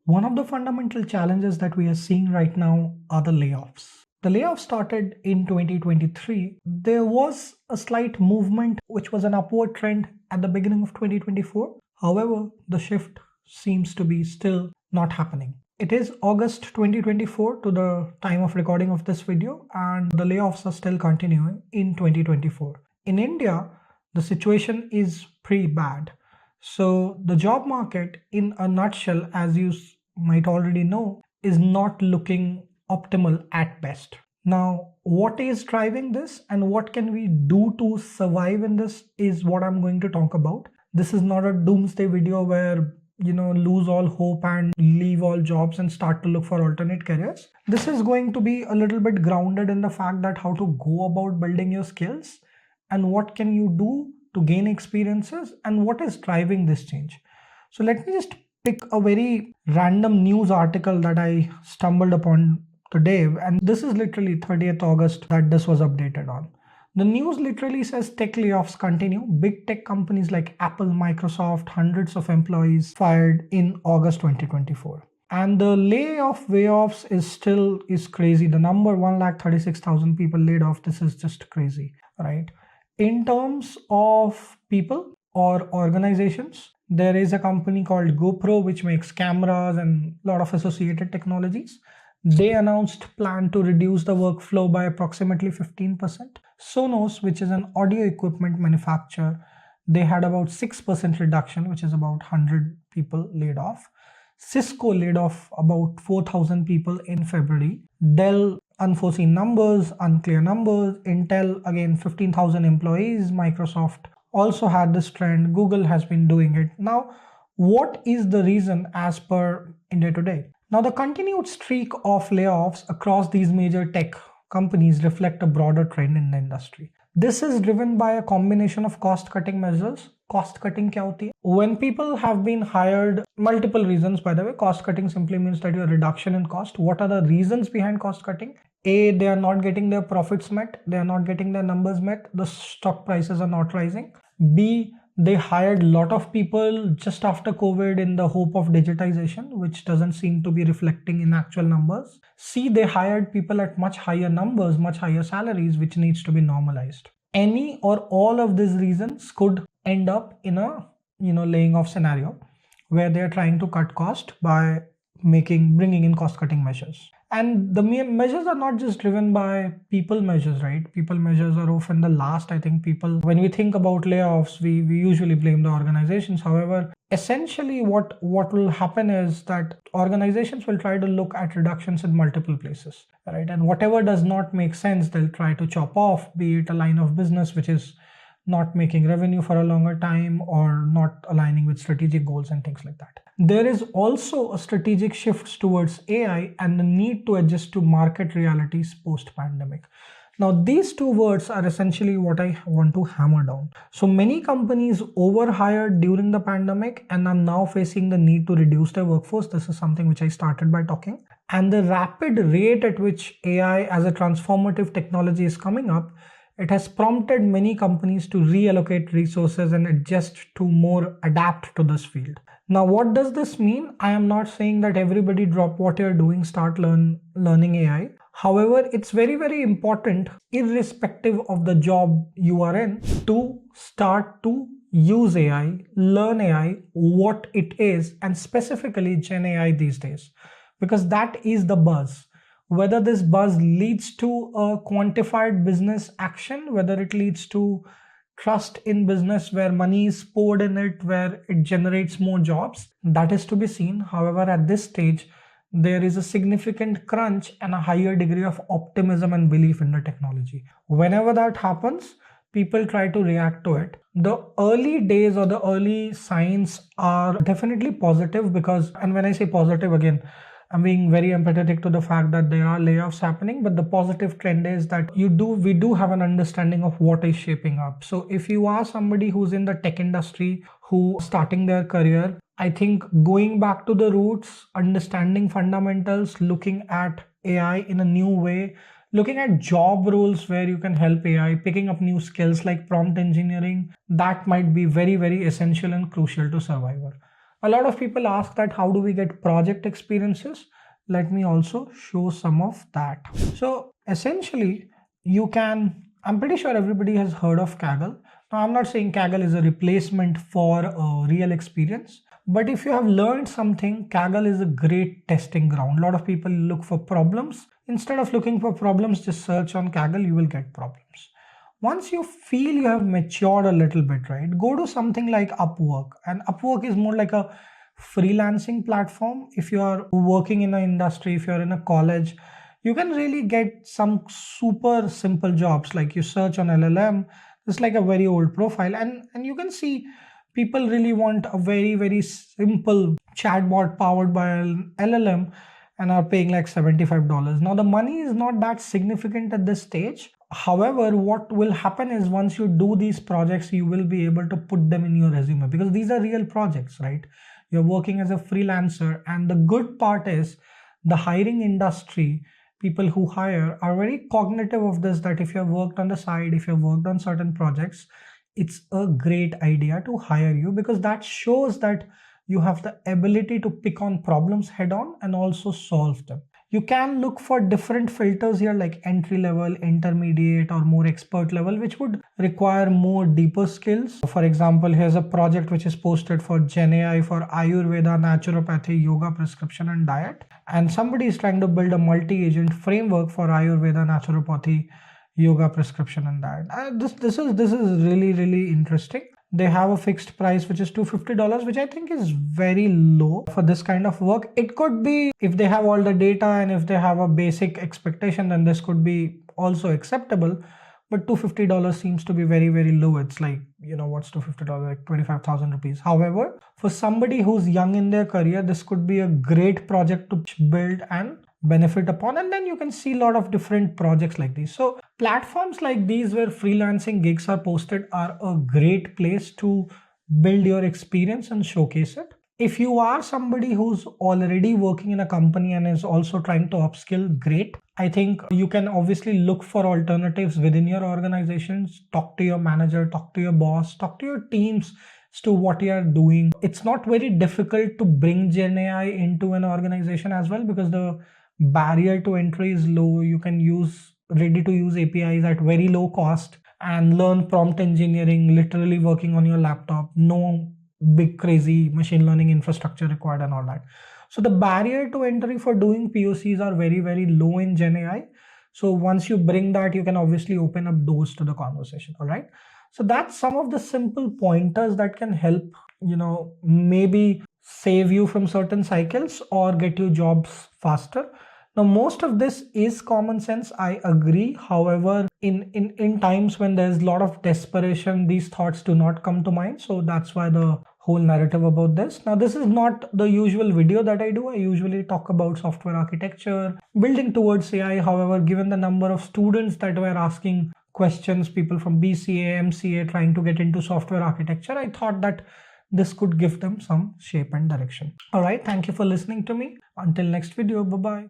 One of the fundamental challenges that we are seeing right now are the layoffs. The layoffs started in 2023. There was a slight movement, which was an upward trend at the beginning of 2024. However, the shift seems to be still not happening. It is August 2024 to the time of recording of this video, and the layoffs are still continuing in 2024. In India, the situation is pretty bad. So the job market, in a nutshell, as you might already know, is not looking optimal at best. Now, what is driving this and what can we do to survive in this is what I'm going to talk about. This is not a doomsday video where lose all hope and leave all jobs and start to look for alternate careers. This is going to be a little bit grounded in the fact that how to go about building your skills and what can you do to gain experiences and what is driving this change. So let me just pick a very random news article that I stumbled upon today, and this is literally 30th August that this was updated on. The news literally says tech layoffs continue. Big tech companies like Apple, Microsoft, hundreds of employees fired in August 2024. And the layoffs is crazy. The number 136,000 people laid off. This is just crazy, right? In terms of people or organizations, there is a company called GoPro which makes cameras and a lot of associated technologies. They announced plan to reduce the workflow by approximately 15%. Sonos, which is an audio equipment manufacturer, they had about 6% reduction, which is about 100 people laid off. Cisco laid off about 4,000 people in February. Dell, unforeseen numbers, unclear numbers. Intel, again, 15,000 employees. Microsoft also had this trend. Google has been doing it. Now, what is the reason as per India Today? Now, the continued streak of layoffs across these major tech companies reflect a broader trend in the industry. This is driven by a combination of cost-cutting measures. Cost cutting kya hoti hai? When people have been hired, multiple reasons, by the way, cost cutting simply means that your reduction in cost. What are the reasons behind cost cutting? A, they are not getting their profits met. They are not getting their numbers met. The stock prices are not rising. B, they hired a lot of people just after COVID in the hope of digitization, which doesn't seem to be reflecting in actual numbers. C, they hired people at much higher numbers, much higher salaries, which needs to be normalized. Any or all of these reasons could end up in a laying off scenario where they are trying to cut cost by bringing in cost cutting measures. And the measures are not just driven by people measures, right? People measures are often the last. I think when we think about layoffs, we usually blame the organizations. However, essentially what will happen is that organizations will try to look at reductions in multiple places, right? And whatever does not make sense, they'll try to chop off, be it a line of business which is not making revenue for a longer time or not aligning with strategic goals and things like that. There is also a strategic shift towards AI and the need to adjust to market realities post-pandemic. Now, these two words are essentially what I want to hammer down. So many companies overhired during the pandemic and are now facing the need to reduce their workforce. This is something which I started by talking. And the rapid rate at which AI as a transformative technology is coming up, it has prompted many companies to reallocate resources and adjust to more adapt to this field. Now, what does this mean? I am not saying that everybody drop what you're doing, start learning AI. However, it's very, very important, irrespective of the job you are in, to start to use AI, learn AI, what it is, and specifically Gen AI these days, because that is the buzz. Whether this buzz leads to a quantified business action, whether it leads to trust in business where money is poured in it, where it generates more jobs, that is to be seen. However, at this stage, there is a significant crunch and a higher degree of optimism and belief in the technology. Whenever that happens, people try to react to it. The early days or the early signs are definitely positive because, and when I say positive, again, I'm being very empathetic to the fact that there are layoffs happening, but the positive trend is that we do have an understanding of what is shaping up. So if you are somebody who's in the tech industry, who starting their career, I think going back to the roots, understanding fundamentals, looking at AI in a new way, looking at job roles where you can help AI, picking up new skills like prompt engineering, that might be very, very essential and crucial to survival. A lot of people ask that how do we get project experiences? Let me also show some of that. So essentially, I'm pretty sure everybody has heard of Kaggle. Now, I'm not saying Kaggle is a replacement for a real experience, but if you have learned something, Kaggle is a great testing ground. A lot of people look for problems. Instead of looking for problems, just search on Kaggle, you will get problems. Once you feel you have matured a little bit, right, go to something like Upwork. And Upwork is more like a freelancing platform. If you are working in an industry, if you're in a college, you can really get some super simple jobs. Like you search on LLM, it's like a very old profile, and you can see people really want a very simple chatbot powered by an LLM and are paying like $75. Now the money is not that significant at this stage. However, what will happen is once you do these projects, you will be able to put them in your resume because these are real projects, right? You're working as a freelancer, and the good part is the hiring industry, people who hire are very cognitive of this, that if you have worked on the side, if you have worked on certain projects, it's a great idea to hire you because that shows that you have the ability to pick on problems head on and also solve them. You can look for different filters here like entry level, intermediate, or more expert level, which would require more deeper skills. For example, here's a project which is posted for genai for Ayurveda, naturopathy, yoga prescription and diet. And somebody is trying to build a multi-agent framework for Ayurveda, naturopathy, yoga prescription and diet. This is really interesting. They have a fixed price which is $250, which I think is very low for this kind of work. It could be, if they have all the data and if they have a basic expectation, then this could be also acceptable. But $250 seems to be very low. It's like, what's $250? Like 25,000 rupees. However, for somebody who's young in their career, this could be a great project to build and benefit upon. And then you can see a lot of different projects like these. So platforms like these where freelancing gigs are posted are a great place to build your experience and showcase it. If you are somebody who's already working in a company and is also trying to upskill, great. I think you can obviously look for alternatives within your organizations, talk to your manager, talk to your boss, talk to your teams as to what you are doing. It's not very difficult to bring GenAI into an organization as well because the barrier to entry is low. You can use ready to use APIs at very low cost and learn prompt engineering, literally working on your laptop. No big crazy machine learning infrastructure required and all that. So the barrier to entry for doing POCs are very low in GenAI. So once you bring that, you can obviously open up doors to the conversation. All right. So that's some of the simple pointers that can help, maybe save you from certain cycles or get you jobs faster. Now, most of this is common sense, I agree. However, in times when there's a lot of desperation, these thoughts do not come to mind. So that's why the whole narrative about this. Now, this is not the usual video that I do. I usually talk about software architecture, building towards AI. However, given the number of students that were asking questions, people from BCA, MCA trying to get into software architecture, I thought that this could give them some shape and direction. All right. Thank you for listening to me. Until next video. Bye-bye.